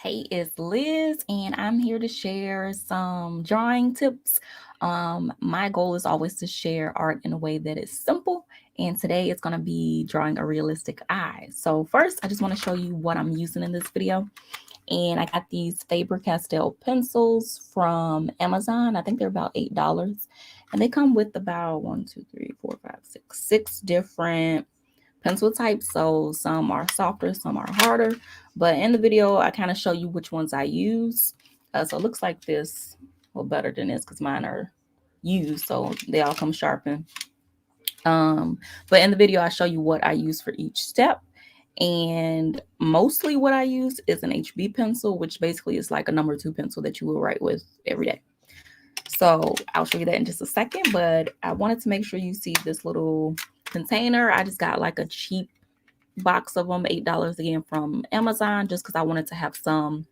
Hey, it's Liz, and I'm here to share some drawing tips. My goal is always to share art in a way that is simple, and today it's going to be drawing a realistic eye. So first, I just want to show you what I'm using in this video. And I got these Faber-Castell pencils from Amazon. I think they're about $8. And they come with about 6 different pencil types. So some are softer, some are harder. But in the video, I kind of show you which ones I use. So it looks like this, well, better than this because mine are used. So they all come sharpened. But in the video, I show you what I use for each step. And mostly what I use is an HB pencil, which basically is like a number 2 pencil that you will write with every day. So I'll show you that in just a second, but I wanted to make sure you see this little container. I just got like a cheap box of them, $8 again from Amazon, just because I wanted to have some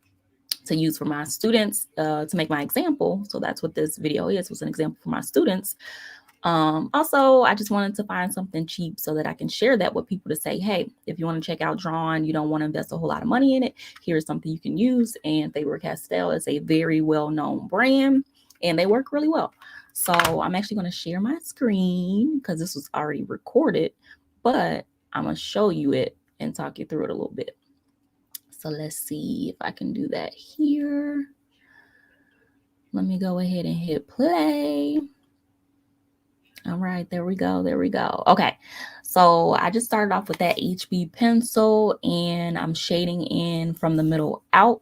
to use for my students to make my example. So that's what this video is, was an example for my students. Also, I just wanted to find something cheap so that I can share that with people to say, hey, if you want to check out drawing, you don't want to invest a whole lot of money in it, here's something you can use. And Faber-Castell is a very well-known brand and they work really well. So I'm actually going to share my screen because this was already recorded, but I'm going to show you it and talk you through it a little bit. So let's see if I can do that here. Let me go ahead and hit play. All right, there we go. There we go. Okay, so I just started off with that HB pencil and I'm shading in from the middle out.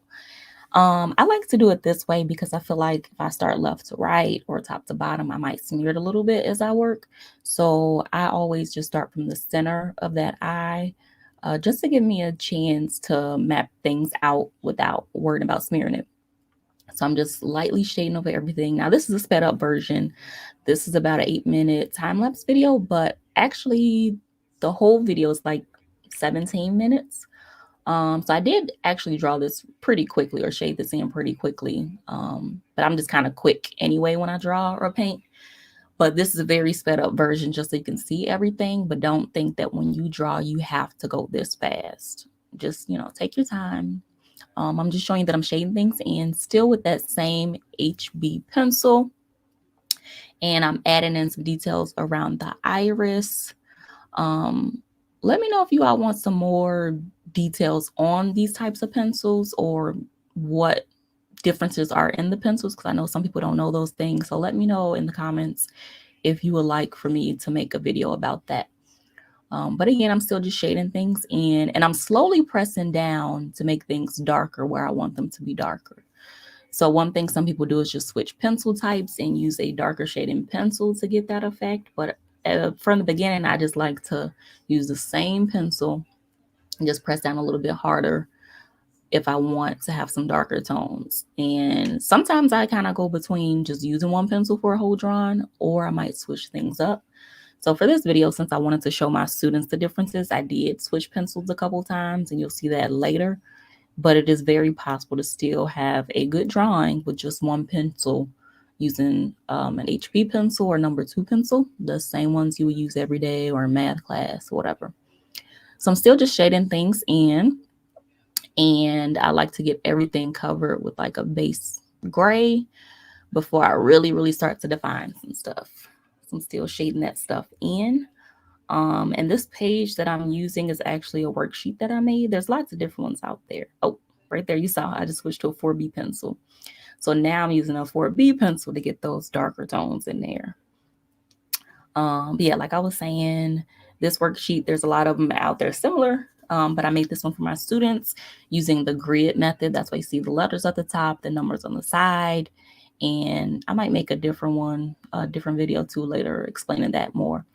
I like to do it this way because I feel like if I start left to right or top to bottom, I might smear it a little bit as I work. So I always just start from the center of that eye just to give me a chance to map things out without worrying about smearing it. So I'm just lightly shading over everything. Now this is a sped up version. This is about an 8-minute time-lapse video, but actually the whole video is like 17 minutes. So I did actually draw this pretty quickly or shade this in pretty quickly. But I'm just kind of quick anyway when I draw or paint. But this is a very sped up version just so you can see everything. But don't think that when you draw, you have to go this fast. Just, take your time. I'm just showing that I'm shading things in still with that same HB pencil. And I'm adding in some details around the iris. Let me know if you all want some more details on these types of pencils or what differences are in the pencils, because I know some people don't know those things. So let me know in the comments if you would like for me to make a video about that. But again, I'm still just shading things in and I'm slowly pressing down to make things darker where I want them to be darker. So one thing some people do is just switch pencil types and use a darker shading pencil to get that effect. But from the beginning, I just like to use the same pencil and just press down a little bit harder if I want to have some darker tones. And sometimes I kind of go between just using one pencil for a whole drawing, or I might switch things up. So for this video, since I wanted to show my students the differences, I did switch pencils a couple times and you'll see that later. But it is very possible to still have a good drawing with just one pencil using an HB pencil or number 2 pencil, the same ones you would use every day or in math class, whatever. So I'm still just shading things in. And I like to get everything covered with like a base gray before I really start to define some stuff. So I'm still shading that stuff in. And this page that I'm using is actually a worksheet that I made. There's lots of different ones out there. Oh, right there, you saw I just switched to a 4B pencil. So now I'm using a 4B pencil to get those darker tones in there. But yeah, like I was saying, this worksheet, there's a lot of them out there similar, but I made this one for my students using the grid method. That's why you see the letters at the top, the numbers on the side, and I might make a different one, a different video too later explaining that more.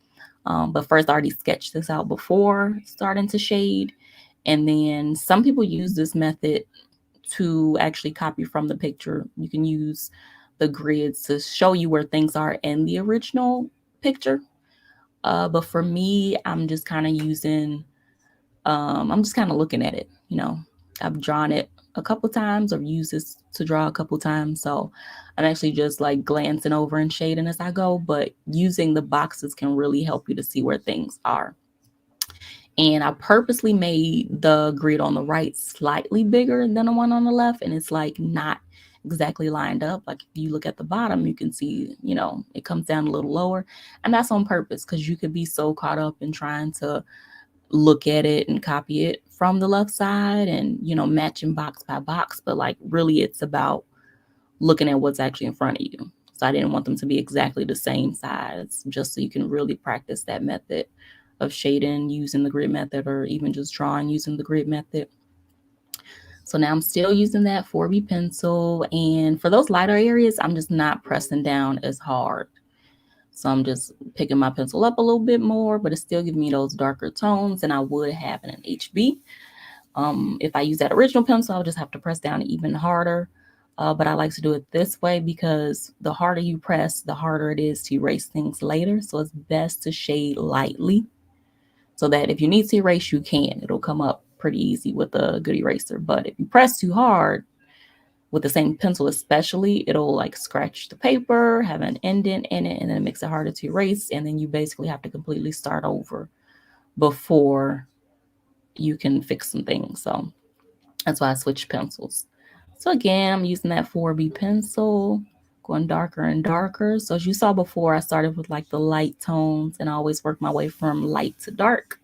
But first, I already sketched this out before starting to shade. And then some people use this method to actually copy from the picture. You can use the grids to show you where things are in the original picture. But for me, I'm just kind of using, I'm just kind of looking at it. I've drawn it a couple times or used this to draw a couple times. So I'm actually just like glancing over and shading as I go, but using the boxes can really help you to see where things are. And I purposely made the grid on the right slightly bigger than the one on the left. And it's like not exactly lined up. Like if you look at the bottom, you can see, you know, it comes down a little lower. And that's on purpose because you could be so caught up in trying to look at it and copy it from the left side and, you know, matching box by box. But like really it's about looking at what's actually in front of you. So I didn't want them to be exactly the same size, just so you can really practice that method of shading using the grid method, or even just drawing using the grid method. So now I'm still using that 4B pencil. And for those lighter areas, I'm just not pressing down as hard. So I'm just picking my pencil up a little bit more, but it's still giving me those darker tones than I would have in an HB. If I use that original pencil, I'll just have to press down even harder. But I like to do it this way because the harder you press, the harder it is to erase things later. So it's best to shade lightly so that if you need to erase, you can. It'll come up pretty easy with a good eraser. But if you press too hard with the same pencil especially, it'll like scratch the paper, have an indent in it, and then it makes it harder to erase. And then you basically have to completely start over before you can fix some things. So that's why I switched pencils. So again, I'm using that 4B pencil, going darker and darker. So as you saw before, I started with like the light tones and I always work my way from light to dark.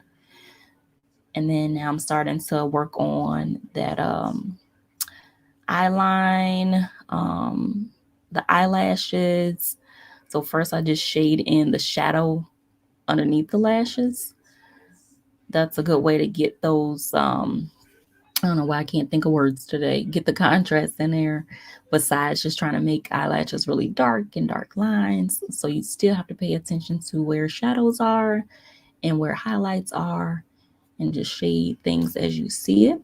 And then now I'm starting to work on that eyeline, the eyelashes. So first I just shade in the shadow underneath the lashes. That's a good way to get those I don't know why I can't think of words today. Get the contrast in there, besides just trying to make eyelashes really dark and dark lines. So you still have to pay attention to where shadows are and where highlights are, and just shade things as you see it.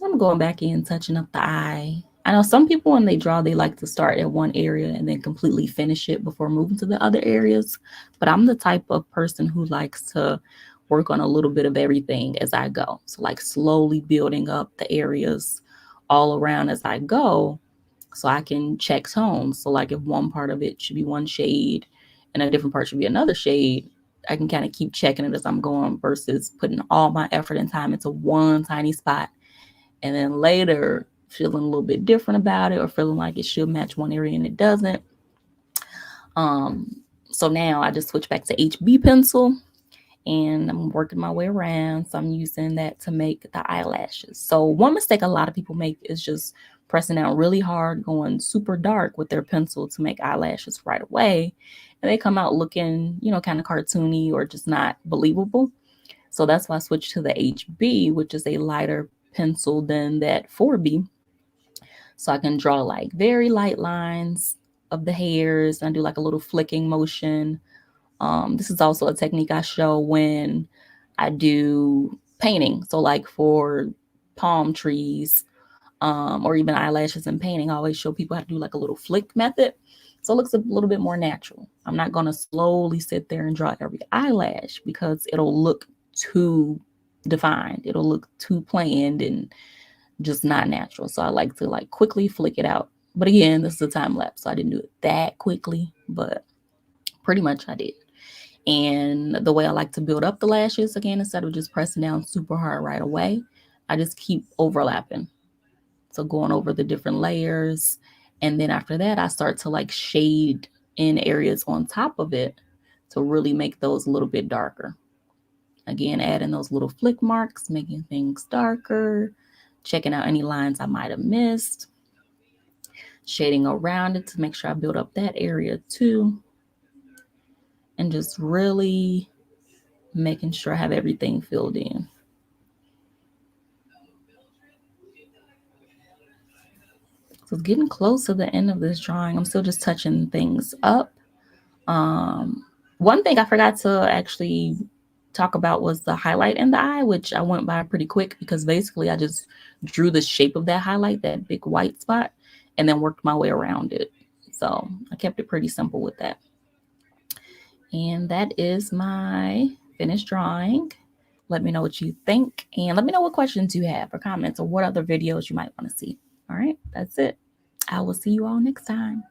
I'm going back in, touching up the eye. I know some people when they draw, they like to start at one area and then completely finish it before moving to the other areas. But I'm the type of person who likes to work on a little bit of everything as I go. So like slowly building up the areas all around as I go so I can check tones. So like if one part of it should be one shade and a different part should be another shade, I can kind of keep checking it as I'm going versus putting all my effort and time into one tiny spot and then later feeling a little bit different about it or feeling like it should match one area and it doesn't. So now I just switch back to HB pencil and I'm working my way around. So I'm using that to make the eyelashes. So one mistake a lot of people make is just pressing down really hard, going super dark with their pencil to make eyelashes right away. And they come out looking, you know, kind of cartoony or just not believable. So that's why I switched to the HB, which is a lighter pencil than that 4B. So I can draw like very light lines of the hairs and do like a little flicking motion. This is also a technique I show when I do painting. So like for palm trees, or even eyelashes and painting, I always show people how to do like a little flick method. So it looks a little bit more natural. I'm not going to slowly sit there and draw every eyelash because it'll look too defined. It'll look too planned and just not natural. So I like to like quickly flick it out. But again, this is a time lapse, so I didn't do it that quickly, but pretty much I did. And the way I like to build up the lashes, again, instead of just pressing down super hard right away, I just keep overlapping. So going over the different layers. And then after that, I start to like shade in areas on top of it to really make those a little bit darker. Again, adding those little flick marks, making things darker, checking out any lines I might have missed, shading around it to make sure I build up that area too. And just really making sure I have everything filled in. So it's getting close to the end of this drawing. I'm still just touching things up. One thing I forgot to actually talk about was the highlight in the eye, which I went by pretty quick because basically I just drew the shape of that highlight, that big white spot, and then worked my way around it. So I kept it pretty simple with that. And that is my finished drawing. Let me know what you think, and let me know what questions you have or comments or what other videos you might want to see. All right, that's it. I will see you all next time.